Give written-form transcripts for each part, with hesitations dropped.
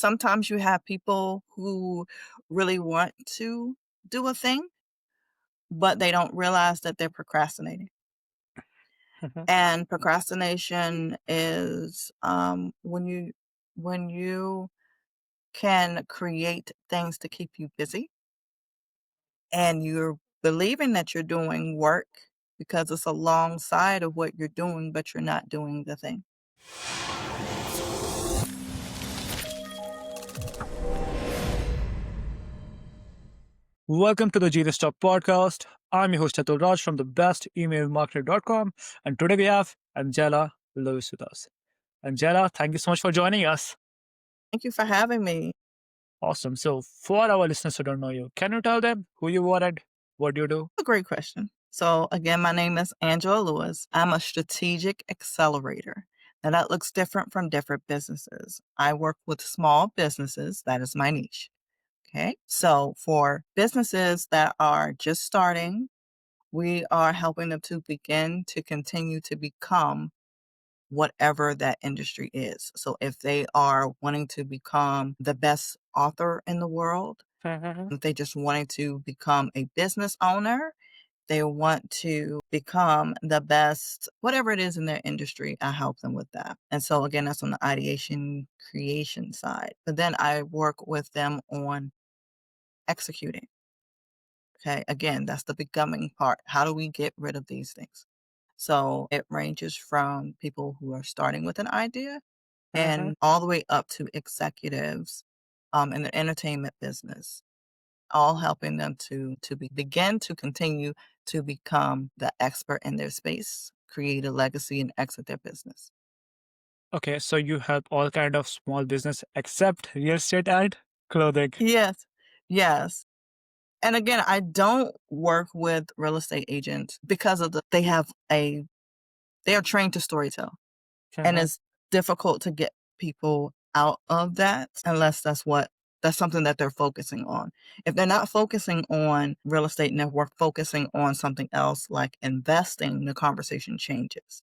sometimes you have people who really want to do a thing, but they don't realize that they're procrastinating. Mhm. And procrastination is when you can create things to keep you busy and you're believing that you're doing work because it's alongside of what you're doing, but you're not doing the thing. Welcome to the Jesus Talk podcast. I'm your host Atul Raj from the bestemailmarketer.com, and today we have Angela Lewis with us. Angela, thank you so much for joining us. Thank you for having me. Awesome. So, for our listeners who don't know you, can you tell them who you are and what you do? A great question. So, again, my name is Angela Lewis. I'm a strategic accelerator. Now, that looks different from different businesses. I work with small businesses, that is my niche. Okay. So, for businesses that are just starting, we are helping them to begin to continue to become whatever that industry is. So, if they are wanting to become the best author in the world, Mhm. if they just wanting to become a business owner, they want to become the best, whatever it is in their industry, I help them with that. And so again, that's on the ideation creation side. But then I work with them on executing. Okay. Again, that's the becoming part. How do we get rid of these things? So it ranges from people who are starting with an idea Mhm. and all the way up to executives in the entertainment business, all helping them to begin to continue to become the expert in their space, create a legacy, and exit their business. Okay, so you help all kind of small business except real estate and clothing. Yes, yes. And again, I don't work with real estate agents because of they are trained to storytell. And Mhm. it's difficult to get people out of that unless that's something that they're focusing on. If they're not focusing on real estate network, focusing on something else like investing, the conversation changes.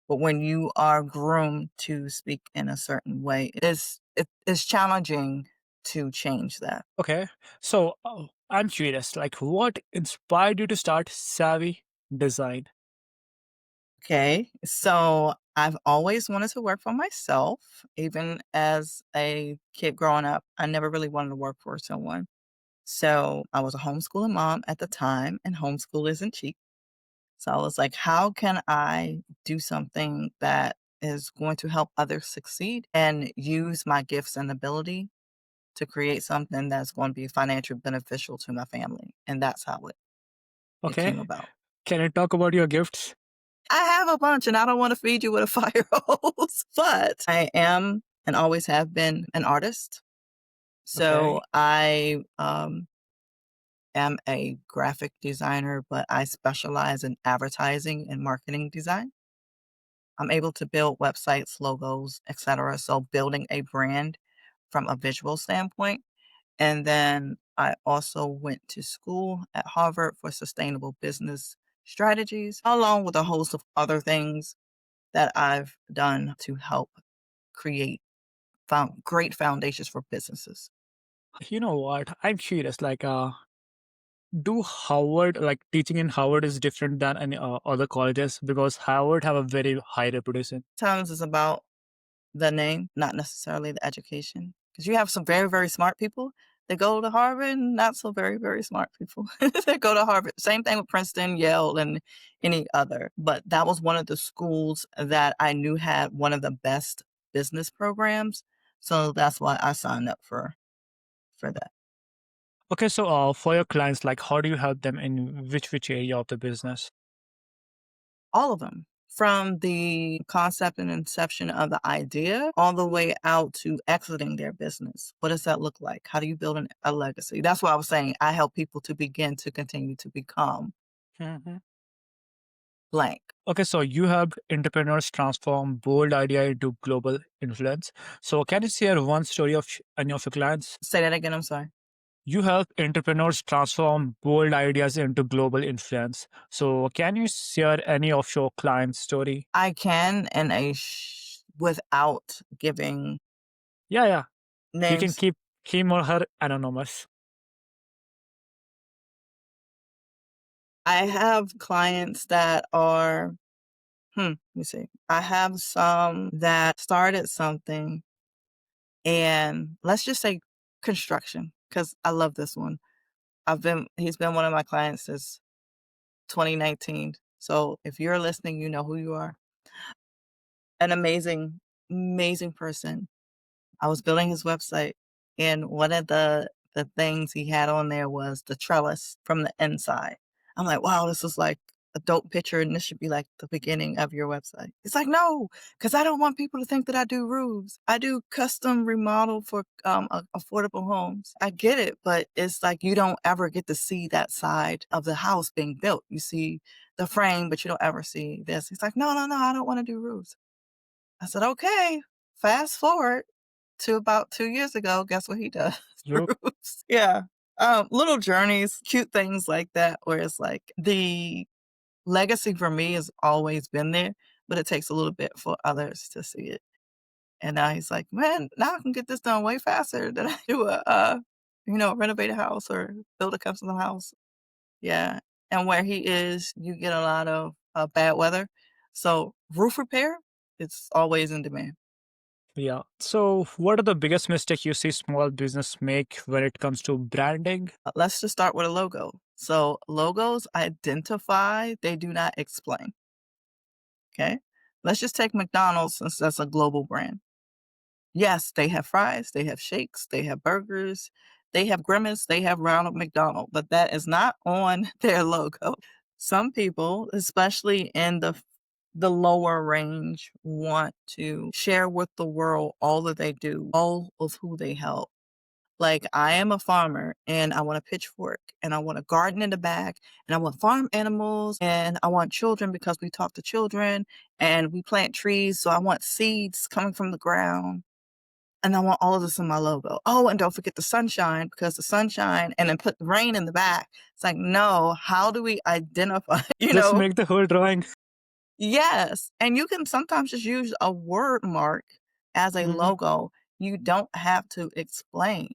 But when you are groomed to speak in a certain way, it is challenging to change that. Okay, so I'm curious, like what inspired you to start Savvy Design? Okay. So I've always wanted to work for myself. Even as a kid growing up, I never really wanted to work for someone. So I was a homeschooling mom at the time, and homeschool isn't cheap. So I was like, how can I do something that is going to help others succeed and use my gifts and ability to create something that's going to be financially beneficial to my family? And that's how it Okay, came about. can you talk about your gifts? I have a bunch and I don't want to feed you with a fire hose, but I am and always have been an artist. So Okay, I am a graphic designer, but I specialize in advertising and marketing design. I'm able to build websites, logos, etc. So building a brand from a visual standpoint. And then I also went to school at Harvard for sustainable business strategies, along with a host of other things that I've done to help create great foundations for businesses. you know what? I'm curious, like, do Howard, like teaching in Howard is different than any other colleges because Howard have a very high reputation. Times it's about the name, not necessarily the education. Because you have some very, very smart people that go to Harvard and not so very, very smart people that go to Harvard. Same thing with Princeton, Yale, and any other. But that was one of the schools that I knew had one of the best business programs. So that's why I signed up for that. Okay, so for your clients, like, how do you help them in which area of the business? All of them. From the concept and inception of the idea all the way out to exiting their business. What does that look like? How do you build a legacy? That's what I was saying. I help people to begin to continue to become Mhm. blank. Okay, so you helped entrepreneurs transform bold idea into global influence. So can you share one story of any of your clients? Say that again. I'm sorry. You help entrepreneurs transform bold ideas into global influence. So can you share any of your clients' story? I can, and without giving Yeah, yeah. You can Names. keep him or her anonymous. I have clients that are let me see. I have some that started something and let's just say construction, because I love this one. He's been one of my clients since 2019. So if you're listening, you know who you are. An amazing, amazing person. I was building his website, and one of the things he had on there was the trellis from the inside. I'm like, "Wow, this is like a dope picture, and this should be like the beginning of your website." It's like, "No, because I don't want people to think that I do roofs. I do custom remodel for affordable homes." I get it, but it's like you don't ever get to see that side of the house being built. You see the frame, but you don't ever see this. He's like, "No, no, no, I don't want to do roofs." I said, "Okay." Fast forward to about 2 years ago, guess what he does? You Roofs. Yeah. Little journeys, cute things like that, where it's like the legacy for me has always been there, but it takes a little bit for others to see it. And now he's like, "Man, now I can get this done way faster than I do renovate a house or build a custom house." Yeah. And where he is, you get a lot of bad weather. So roof repair, it's always in demand. Yeah. So, what are the biggest mistakes you see small business make when it comes to branding? Let's just start with a logo. So logos identify, they do not explain. Okay. Let's just take McDonald's since that's a global brand. Yes, they have fries, they have shakes, they have burgers, they have Grimace, they have Ronald McDonald, but that is not on their logo. Some people, especially in the lower range, want to share with the world all that they do, all of who they help. Like, I am a farmer and I want a pitchfork and I want a garden in the back and I want farm animals and I want children because we talk to children and we plant trees. So I want seeds coming from the ground and I want all of this in my logo. Oh, and don't forget the sunshine because the sunshine and then put the rain in the back. It's like, no, how do we identify, you Just know? make the whole drawing. Yes. And you can sometimes just use a word mark as a Mhm. logo. You don't have to explain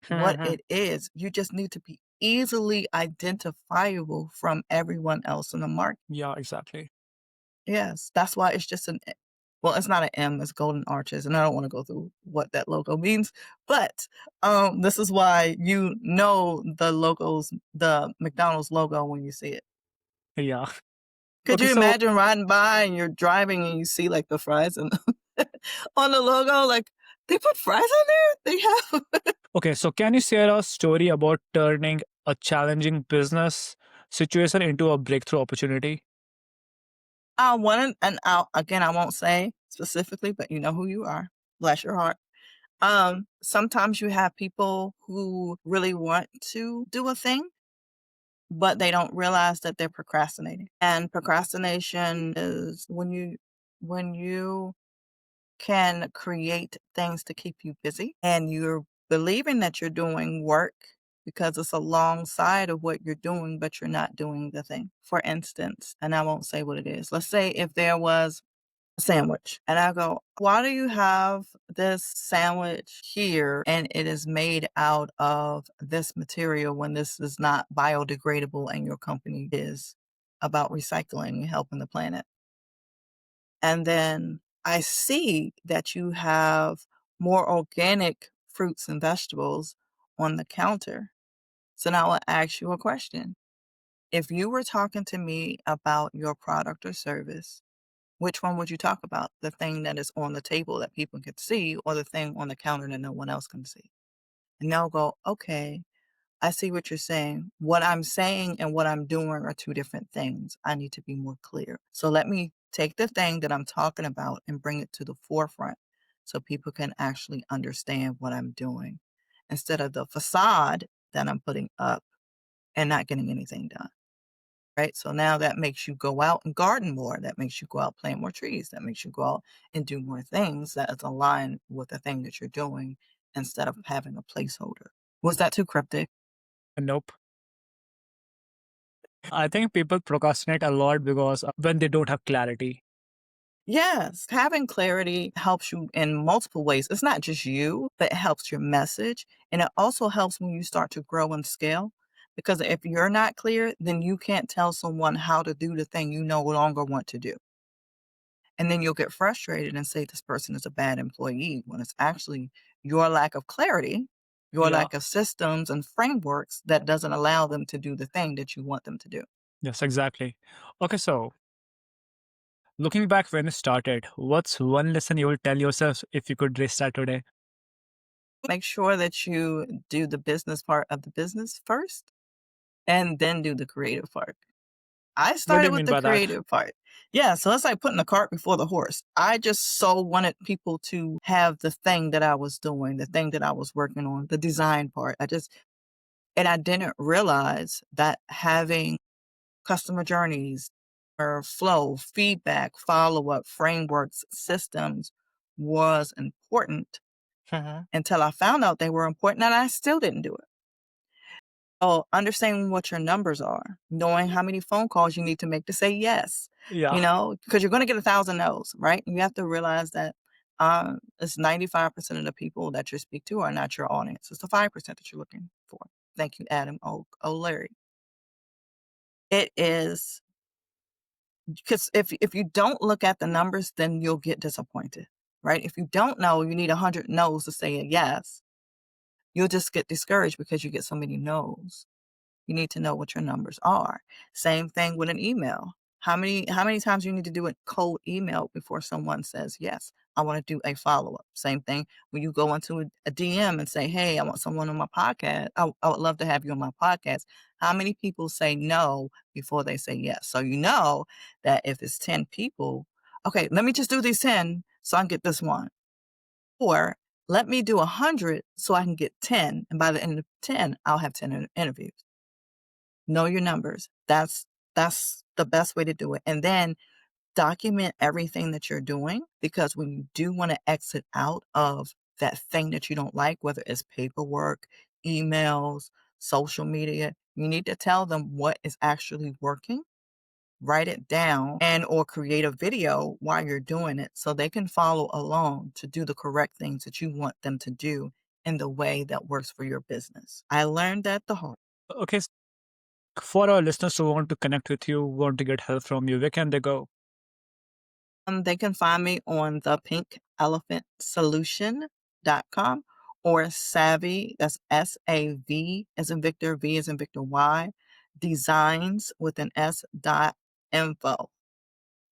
what it is. You just need to be easily identifiable from everyone else in the market. Yeah, exactly. Yes, that's why it's just well, it's not an M, it's golden arches, and I don't wanna go through what that logo means, but, this is why you know the McDonald's logo when you see it. Yeah. Could Okay, you so imagine riding by and you're driving and you see, like, the fries and on the logo, like, "They put fries on there? They have" okay, so can you share a story about turning a challenging business situation into a breakthrough opportunity? One and I'll again, I won't say specifically, but you know who you are. Bless your heart. Sometimes you have people who really want to do a thing, but they don't realize that they're procrastinating. And procrastination is when you can create things to keep you busy and you're believing that you're doing work because it's alongside of what you're doing, but you're not doing the thing. For instance, and I won't say what it is. Let's say if there was a sandwich and I go, "Why do you have this sandwich here and it is made out of this material when this is not biodegradable and your company is about recycling and helping the planet?" And then I see that you have more organic fruits and vegetables on the counter. So now I'll ask you a question. If you were talking to me about your product or service, which one would you talk about? The thing that is on the table that people can see or the thing on the counter that no one else can see? And they'll go, okay, I see what you're saying. What I'm saying and what I'm doing are two different things. I need to be more clear. So let me take the thing that I'm talking about and bring it to the forefront so people can actually understand what I'm doing instead of the facade that I'm putting up and not getting anything done. Right. So now that makes you go out and garden more. That makes you go out plant more trees. That makes you go out and do more things that is aligned with the thing that you're doing instead of having a placeholder. Was that too cryptic? Nope. I think people procrastinate a lot because when they don't have clarity. Yes, having clarity helps you in multiple ways. It's not just you, but it helps your message. And it also helps when you start to grow and scale. Because if you're not clear, then you can't tell someone how to do the thing you no longer want to do. And then you'll get frustrated and say this person is a bad employee when it's actually your lack of clarity, your Yeah. lack of systems and frameworks that doesn't allow them to do the thing that you want them to do. Yes, exactly. Okay, so looking back when you started, what's one lesson you will tell yourself if you could restart today? Make sure that you do the business part of the business first and then do the creative part. I What do started you with mean the by that? creative part. Yeah, so it's like putting the cart before the horse. I just so wanted people to have the thing that I was doing, the thing that I was working on, the design part. And I didn't realize that having customer journeys or flow, feedback, follow up, frameworks, systems was important Mhm. until I found out they were important and I still didn't do it. Oh, understanding what your numbers are, knowing how many phone calls you need to make to say yes, Yeah. because you're going to get 1,000 no's, right? And you have to realize that it's 95% of the people that you speak to are not your audience. It's the 5% that you're looking for. Thank you, Adam O'Leary. It is because if you don't look at the numbers, then you'll get disappointed, right? If you don't know, you need 100 no's to say a yes. You'll just get discouraged because you get so many no's. You need to know what your numbers are. Same thing with an email. How many times you need to do a cold email before someone says, "Yes, I wanna do a follow-up." Same thing when you go into a DM and say, "Hey, I want someone on my podcast. I would love to have you on my podcast." How many people say no before they say yes? So you know that if it's 10 people, "Okay, let me just do these 10 so I can get this one." Or, "Let me do 100 so I can get 10, and by the end of 10, I'll have 10 interviews." Know your numbers. That's the best way to do it, and then document everything that you're doing, because when you do wanna exit out of that thing that you don't like, whether it's paperwork, emails, social media, you need to tell them what is actually working, write it down, and or create a video while you're doing it so they can follow along to do the correct things that you want them to do in the way that works for your business. I learned that the hard. Okay, for our listeners who want to connect with you, want to get help from you, where can they go? They can find me on the pinkelephant or Savvy, that's SAV as in Victor, V as in Victor Y, designs with an S dot info.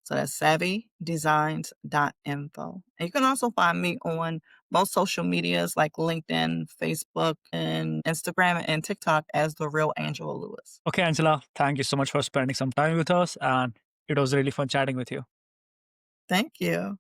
So that's savvydesigns.info. And you can also find me on most social medias like LinkedIn, Facebook, and Instagram and TikTok as the real Angela Lewis. Okay, Angela, thank you so much for spending some time with us, and it was really fun chatting with you. Thank you.